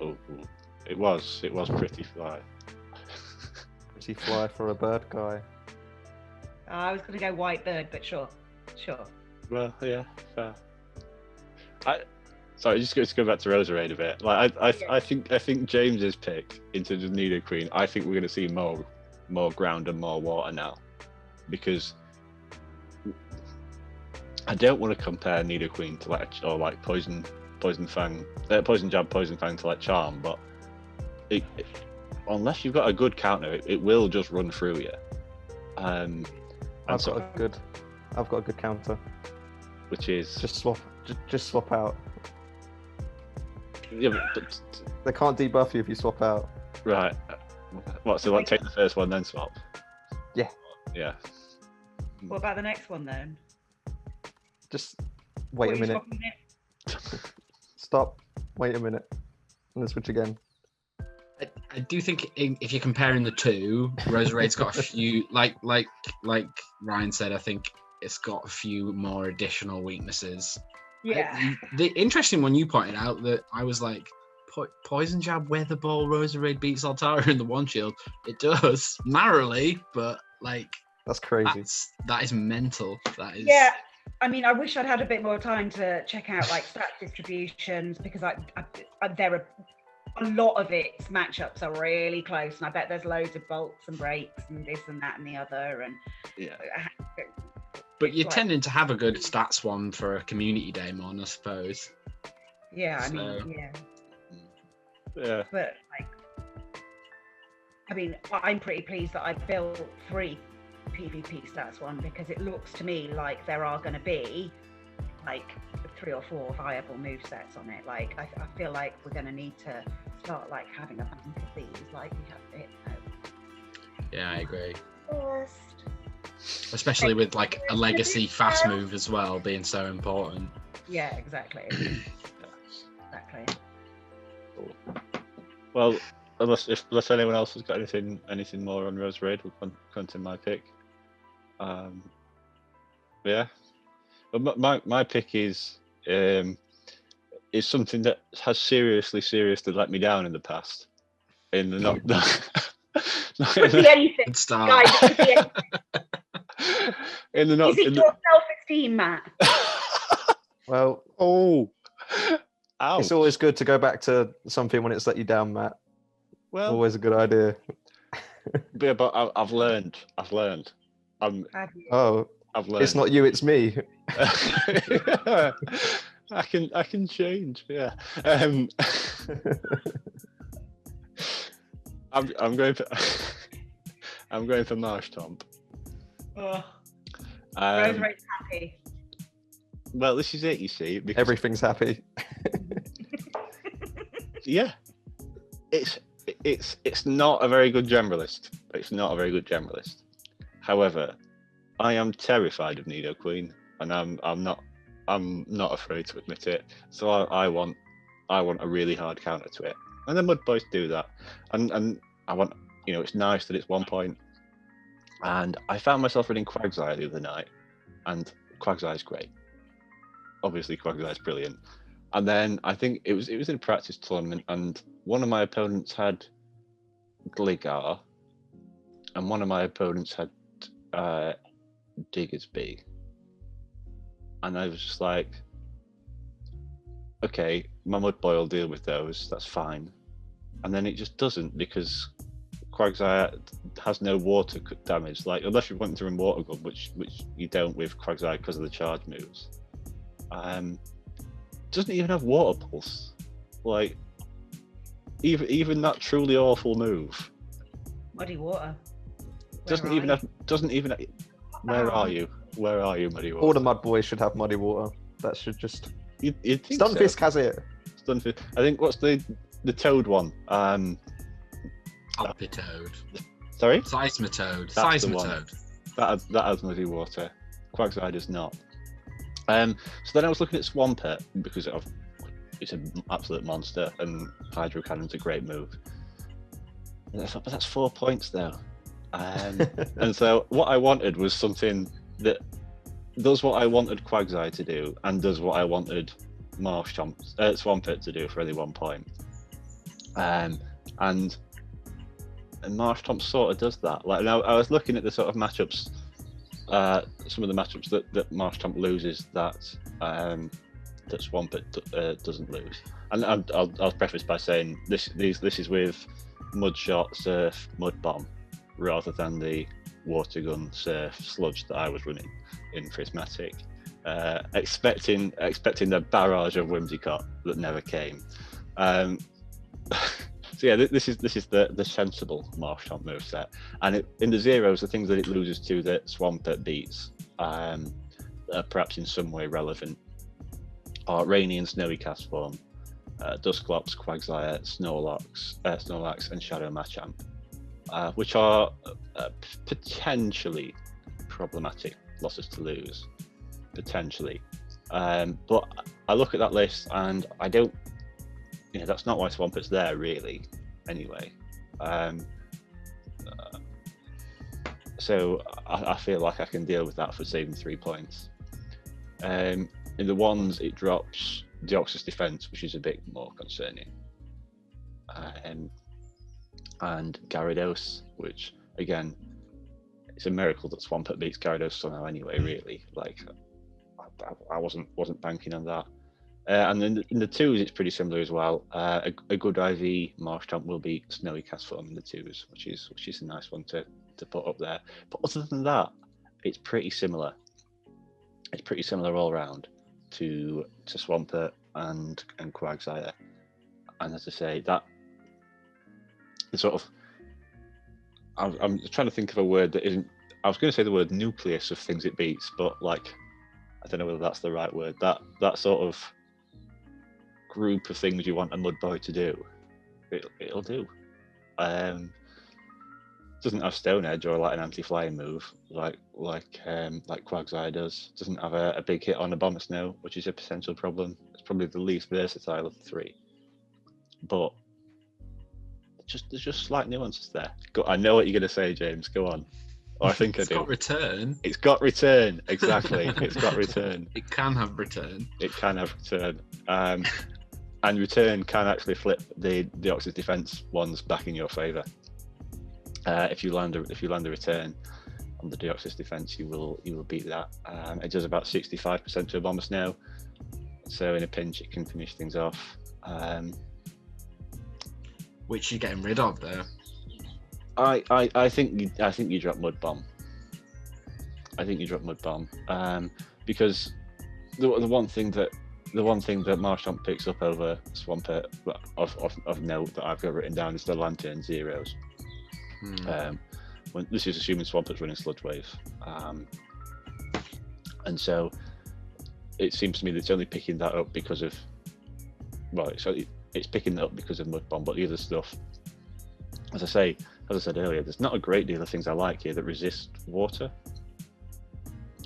Oh, it was pretty fly. Pretty fly for a bird guy. I was going to go white bird, but sure. Well, yeah, fair. Sorry, just to go back to Roserade a bit. Like, I think James's pick into the Nidoqueen. I think we're going to see more ground and more water now, because I don't want to compare Nidoqueen to like Poison Fang to like Charm, but unless you've got a good counter, it will just run through you. I've got a good counter. Which is Just swap out. yeah, but They can't debuff you if you swap out. right. What? So like take the first one then swap. Yeah. Yeah. What about the next one then? Just wait What a are you minute. swapping it? Stop. Wait a minute. And then switch again. I do think if you're comparing the two, Roserade's got a few, like Ryan said, I think it's got a few more additional weaknesses. Yeah. The interesting one you pointed out that I was like, Poison Jab, Weather Ball, Roserade beats Altara in the one shield. It does narrowly, but like That's crazy. that is mental. That is. Yeah. I mean, I wish I'd had a bit more time to check out like stat distributions, because there are a lot of its matchups are really close, and I bet there's loads of bolts and breaks and this and that and the other, and Yeah. But you're tending to have a good stats one for a community day mon, I suppose. yeah, I So- mean, yeah. Yeah. But like, I mean, I'm pretty pleased that I built 3 PvP stats one, because it looks to me like there are going to be like 3 or 4 viable move sets on it. Like, I feel like we're going to need to start like having a bank of these, like we have it Yeah, I agree. first. Especially with like a legacy fast move as well being so important. Yeah, exactly. Exactly. Well, unless anyone else has got anything more on Rose Raid, we'll come to my pick. Yeah. But my pick is something that has seriously let me down in the past. In the not Could be anything, Good start. guys. It could be anything. in the not Is it in your self-esteem, Matt? Well, oh, ouch. it's always good to go back to something when it's let you down, Matt. well, Always a good idea. yeah, but I've learned. Have you? Oh, I've learned. it's not you, it's me. I can change. Yeah. I'm going for Marsh Tomp. Oh, Um, Roserade's happy. well, this is it. You see, because Everything's happy. yeah, it's not a very good generalist. It's not a very good generalist. However, I am terrified of Nidoqueen, and I'm not afraid to admit it. So I want a really hard counter to it, and the Mud Boys do that. And I want, it's nice that it's 1 point. And I found myself running Quagsire the other night, and Quagsire is great. Obviously, Quagsire is brilliant. And then I think it was in a practice tournament, and one of my opponents had Gligar, and one of my opponents had Diggersby. And I was just like, okay, my Mud Boy will deal with those, that's fine. And then it just doesn't, because Quagsire has no water damage. Like, unless you want to run Water Gun, which you don't with Quagsire because of the charge moves. Doesn't even have Water Pulse. Like, even that truly awful move. Muddy Water. Doesn't even have. Where are you? Where are you, Muddy Water? All the Mud Boys should have Muddy Water. That should just. You'd think Stunfisk has it. Stunfisk. I think what's the Toad one? Alpitoad. Sorry? Seismitoad. That's the Seismitoad. That has Muddy Water. Quagsire does not. So then I was looking at Swampert because it's an absolute monster, and Hydro Cannon's a great move. And I thought, but that's 4 points though. And so what I wanted was something that does what I wanted Quagsire to do, and does what I wanted Swampert to do for only 1 point. And Marshtomp sort of does that. Like, now I was looking at the sort of matchups, some of the matchups that Marshtomp loses that Swampert doesn't lose. And I'll preface by saying this is with Mudshot, Surf, Mud Bomb, rather than the Water Gun, Surf, Sludge that I was running in Prismatic, expecting the barrage of Whimsicott that never came. So yeah, this is the sensible Marshtomp moveset, and in the zeros, the things that it loses to that Swampert beats, are perhaps in some way relevant, are Rainy and Snowy Cast Form, Dusclops, Quagsire, Snorlax, and Shadow Machamp, which are potentially problematic losses to lose, potentially. But I look at that list and I don't. That's not why Swampert's there, really, anyway. So I feel like I can deal with that for saving 3 points. In the ones, it drops Deoxys Defense, which is a bit more concerning. And Gyarados, which, again, it's a miracle that Swampert beats Gyarados somehow anyway, really. Like, I wasn't banking on that. And then in the twos, it's pretty similar as well. A good IV Marshtomp will beat Snowy Cast Form in the twos, which is a nice one to put up there. But other than that, it's pretty similar. It's pretty similar all around to Swampert and Quagsire. And as I say, that the sort of I'm trying to think of a word that isn't. I was going to say the word nucleus of things it beats, but like I don't know whether that's the right word. That sort of group of things you want a Mud Boy to do, it'll do. Doesn't have Stone Edge or like an anti-flying move like Quagsire does. Doesn't have a big hit on a Bomber Snow, which is a potential problem. It's probably the least versatile of the three. But there's just slight nuances there. I know what you're going to say, James. Go on. Oh, I think I do. It's got return. It's got return. Exactly. It's got return. It can have return. It can have return. And return can actually flip the Deoxys Defense ones back in your favour. If you land a return on the Deoxys Defense, you will beat that. It does about 65% to a Bomber Snow, so in a pinch it can finish things off. Which you're getting rid of there. I think you drop Mud Bomb. I think you drop Mud Bomb because the one thing that Marshtomp picks up over Swampert of note that I've got written down is the Lantern zeros. When this is assuming Swampert's running Sludge Wave, and so it seems to me that it's only picking that up because of it's picking that up because of Mud Bomb, but the other stuff, as I said earlier, there's not a great deal of things I like here that resist water.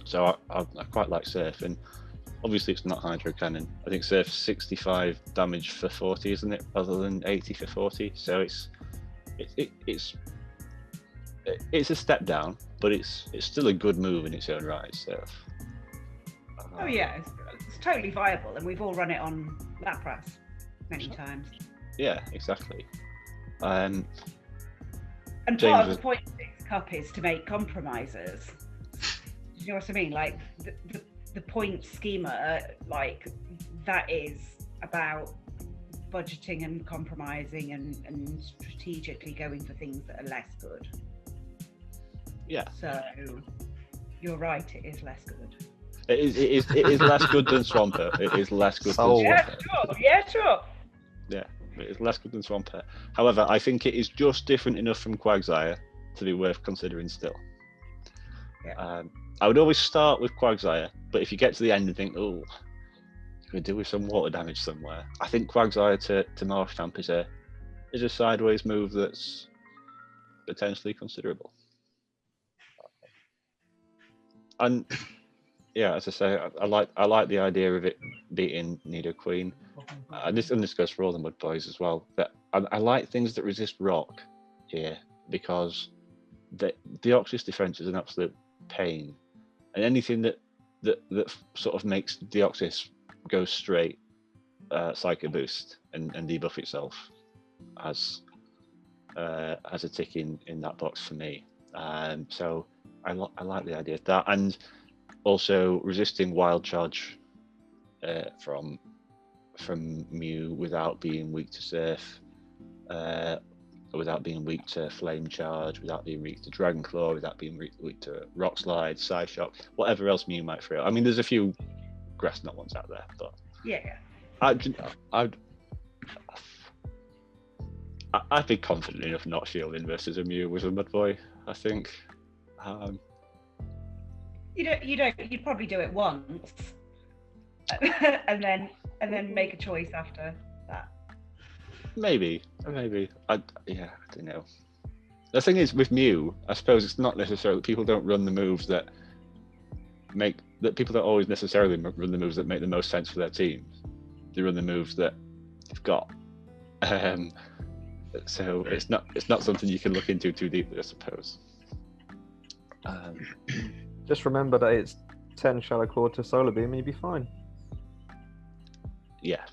So I quite like Silph, and obviously it's not Hydro Cannon. I think Silph's 65 damage for 40, isn't it? Other than 80 for 40. So it's a step down, but it's still a good move in its own right. So. Oh yeah, it's totally viable, and we've all run it on Lapras many times. Yeah, exactly. And James part of was- the point of this cup is to make compromises. You know what I mean? Like the point schema, like that is about budgeting and compromising and strategically going for things that are less good. Yeah. So you're right, it is less good. It is less good than Swampert. It is less good Sold. than Yeah, Swampert. sure. Yeah, sure. Yeah, it is less good than Swampert. However, I think it is just different enough from Quagsire to be worth considering still. Yeah. I would always start with Quagsire, but if you get to the end and think, oh, could do with some water damage somewhere, I think Quagsire to Marshtamp is a sideways move that's potentially considerable. And yeah, as I say, I like the idea of it beating Nidoqueen. And this goes for all the Mud Boys as well. That I like things that resist rock here, because the Deoxys defense is an absolute pain, and anything that sort of makes Deoxys go straight Psycho Boost and debuff itself as a tick in that box for me. So I like the idea of that, and also resisting Wild Charge from Mew without being weak to Surf, without being weak to Flame Charge, without being weak to Dragon Claw, without being weak to Rock Slide, Side Shock, whatever else Mew might throw. I mean, there's a few Grass Knot ones out there, but Yeah. I'd be confident enough not shielding versus a Mew with a Mudboy, I think. You'd probably do it once, and then make a choice after that. Maybe. I don't know. The thing is with Mew, I suppose it's not necessarily people don't run the moves that people don't always necessarily run the moves that make the most sense for their teams. They run the moves that they've got. So it's not something you can look into too deeply, I suppose. Just remember that it's 10 Shadow Claw to Solar Beam and you'll be fine. Yeah,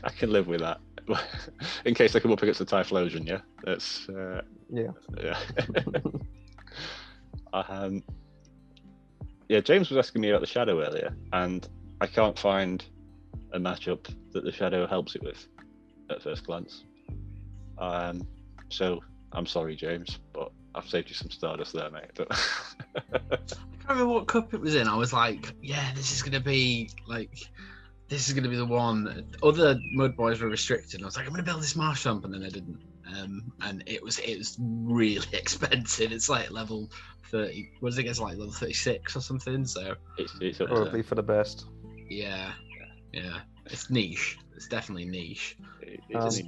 I can live with that. In case I come up against the Typhlosion, yeah? That's... Yeah. Yeah, James was asking me about the Shadow earlier, and I can't find a matchup that the Shadow helps it with at first glance. So I'm sorry, James, but I've saved you some Stardust there, mate. I can't remember what cup it was in. I was like, yeah, this is gonna be the one. Other Mud Boys were restricted. I was like, I'm gonna build this Marshtomp, and then I didn't. And it was really expensive. It's like level 30. What does it get to, like level 36 or something? So it's Probably for the best. yeah. It's niche. It's definitely niche. it's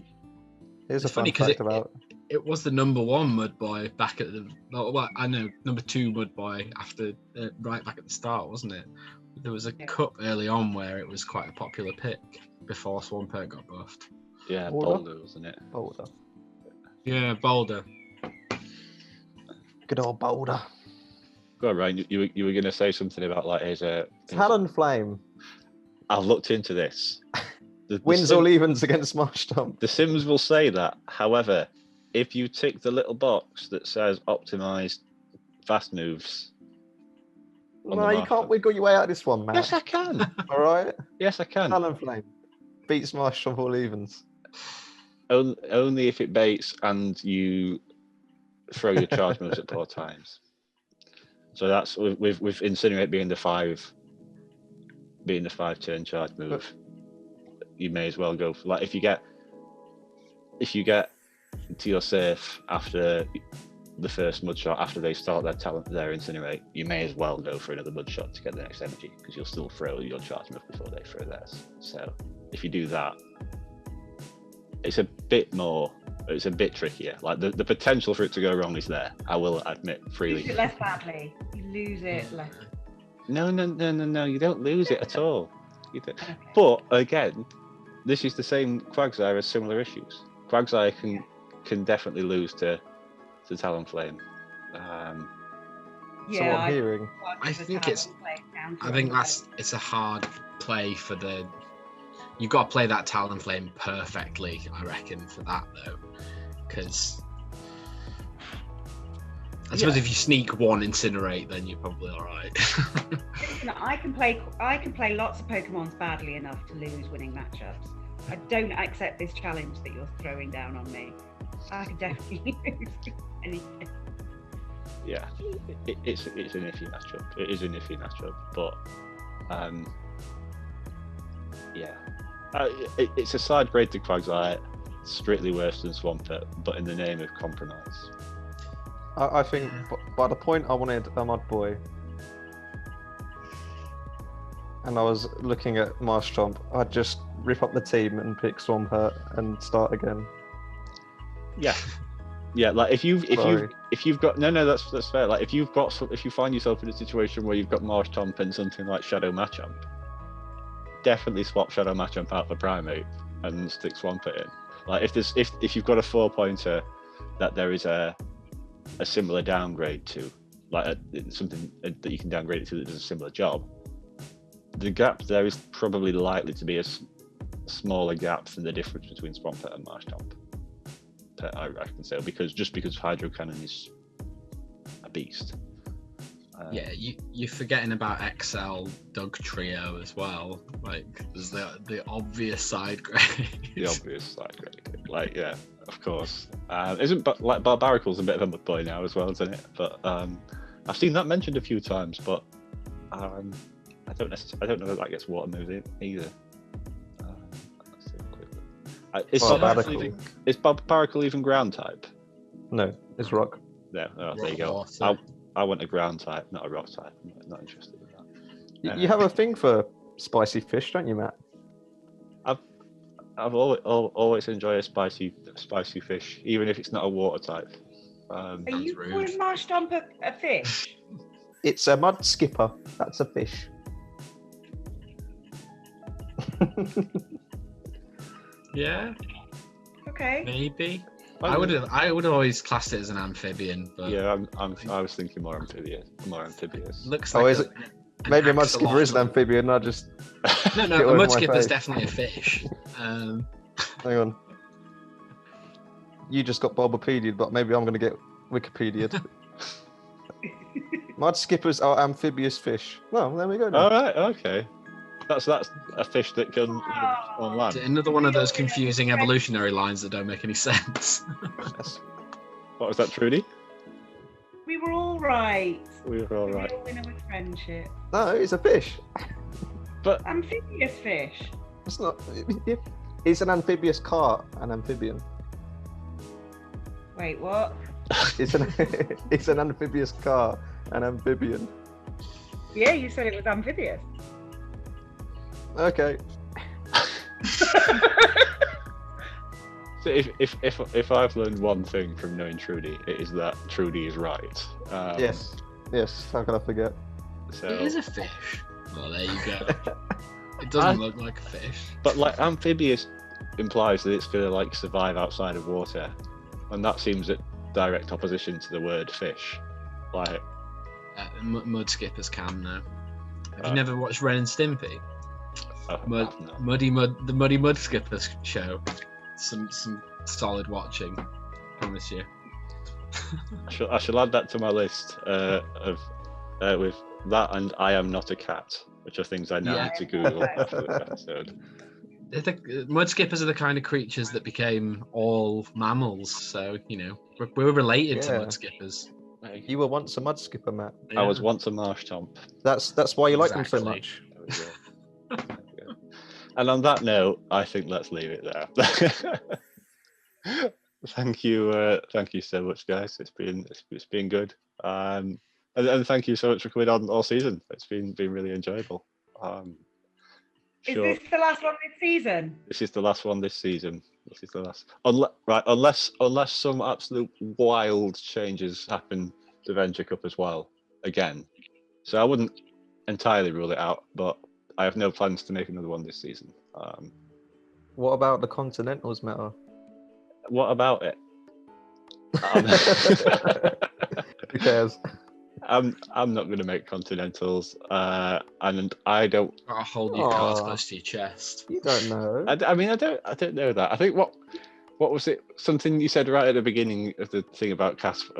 Here's a It's fun funny 'cause fact about It was the number one Mud Boy back at the. Well, I know number two Mud Boy after right back at the start, wasn't it? There was a cup early on where it was quite a popular pick before Swampert got buffed. Yeah, Boulder? Boulder, wasn't it? Boulder. Yeah, Boulder. Good old Boulder. Go on, Ryan. You were going to say something about like his Talonflame I've looked into this. wins all evens against Marshtomp. The Sims will say that. However, if you tick the little box that says optimized fast moves. No, you can't wiggle your way out of this one, man. Yes, I can. All right. Yes, I can. Talonflame beats Marshtomp all evens. Only if it baits and you throw your charge moves at poor times. So that's with Incinerate being the 5 turn charge move. You may as well go for, like, if you get to your safe after the first mud shot, after they start their Incinerate, you may as well go for another mud shot to get the next energy, because you'll still throw your charge move before they throw theirs. So if you do that, it's a bit trickier. Like the potential for it to go wrong is there. I will admit freely. Use it less badly. You lose it less. No. You don't lose it at all. Okay. But again, this is the same Quagsire has similar issues. Quagsire can definitely lose to Talonflame. So what I'm hearing, I think it's a hard play for the. You've got to play that Talonflame perfectly, I reckon, for that though, because I suppose if you sneak one Incinerate, then you're probably all right. Listen, I can play lots of Pokemons badly enough to lose winning matchups. I don't accept this challenge that you're throwing down on me. I can definitely lose anything. Yeah, it's an iffy matchup. It is an iffy matchup, but yeah, it's a side grade to Quagsire, strictly worse than Swampert, but in the name of compromise. I think by the point I wanted a Mud Boy, and I was looking at Marshtomp, I'd just rip up the team and pick Swampert and start again. Yeah, like if you've got that's fair. Like if you find yourself in a situation where you've got Marshtomp and something like Shadow Machamp, definitely swap Shadow Machamp out for Primeape and stick Swampert in. Like if you've got a 4-pointer that there is a similar downgrade to, like something that you can downgrade it to that does a similar job, the gap there is probably likely to be a smaller gap than the difference between Swampert and Marshtomp. I reckon so, because Hydro Cannon is a beast. Yeah, you're forgetting about XL Doug Trio as well. Like, there's the obvious side grade. The obvious side grade, like yeah, of course. Isn't like Barbaricle's a bit of a mud boy now as well, isn't it? But I've seen that mentioned a few times, but I don't know if that gets water moves in either. Is Barbaricle even ground type? No, it's rock. Yeah, there you go. I want a ground type, not a rock type. I'm not interested in that. You have a thing for spicy fish, don't you, Matt? I've always enjoyed a spicy fish, even if it's not a water type. Are you calling Marshtomp a fish? It's a mud skipper. That's a fish. Yeah. Okay. Maybe. I would have always classed it as an amphibian, but yeah, I was thinking more amphibious. Looks like is it? Maybe a mud skipper is an amphibian. I just no, a mud skipper is definitely a fish. Hang on. You just got Bulbapedia'd, but maybe I'm going to get Wikipedia'd. Mud skippers are amphibious fish. Well, there we go. All right. Okay. That's a fish that can live on land. Another one of those confusing evolutionary lines that don't make any sense. What was that, Trudy? We were all right. We were all right. Real winner with friendship. No, it's a fish. But amphibious fish. It's not. It's an amphibious car, an amphibian. Wait, what? It's an amphibious car, an amphibian. Yeah, you said it was amphibious. Okay. So if I've learned one thing from knowing Trudy, it is that Trudy is right. Yes. How can I forget? So, it is a fish. Well, there you go. It doesn't look like a fish. But like amphibious implies that it's going to like survive outside of water, and that seems at direct opposition to the word fish. Like mud skippers can now. Have you never watched Ren and Stimpy? The Muddy Mud Skippers show. Some solid watching, promise you. I shall add that to my list with that and I Am Not a Cat, which are things I now need to Google after this episode. The mud skippers are the kind of creatures that became all mammals, so we're related to mud skippers. You were once a mud skipper, Matt. Yeah. I was once a Marshtomp. That's why you like them so much. And on that note, I think let's leave it there. Thank you so much, guys. It's been good, and thank you so much for coming on all season. It's been really enjoyable. Is this the last one this season? This is the last one this season. This is the last. Unless some absolute wild changes happen to Venture Cup as well again. So I wouldn't entirely rule it out, but I have no plans to make another one this season. What about the Continentals meta? What about it? Who cares? I'm not going to make Continentals, and I don't. Gotta hold your cards Aw. close to your chest. You don't know. I mean, I don't know that. I think what was it? Something you said right at the beginning of the thing about Casper.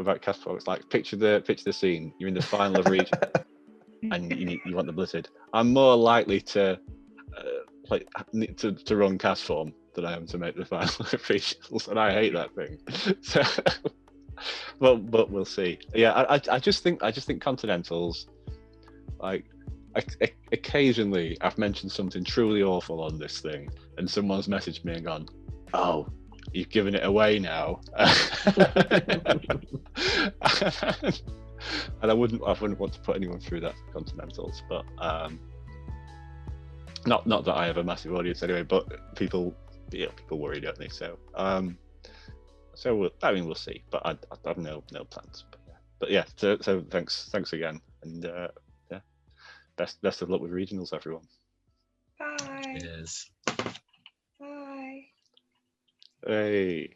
It's like picture the scene. You're in the final of region, and you want the Blizzard. I'm more likely to to run cast form than I am to make the final of regionals, and I hate that thing. So, but we'll see. Yeah, I just think Continentals, like, occasionally I've mentioned something truly awful on this thing, and someone's messaged me and gone, "Oh, you've given it away now." And I wouldn't want to put anyone through that for Continentals, but not that I have a massive audience anyway, but people worry, don't they? So we'll see, but I have no plans. But yeah, so thanks again, and yeah, best of luck with regionals, everyone. Bye. Cheers. Bye. Hey.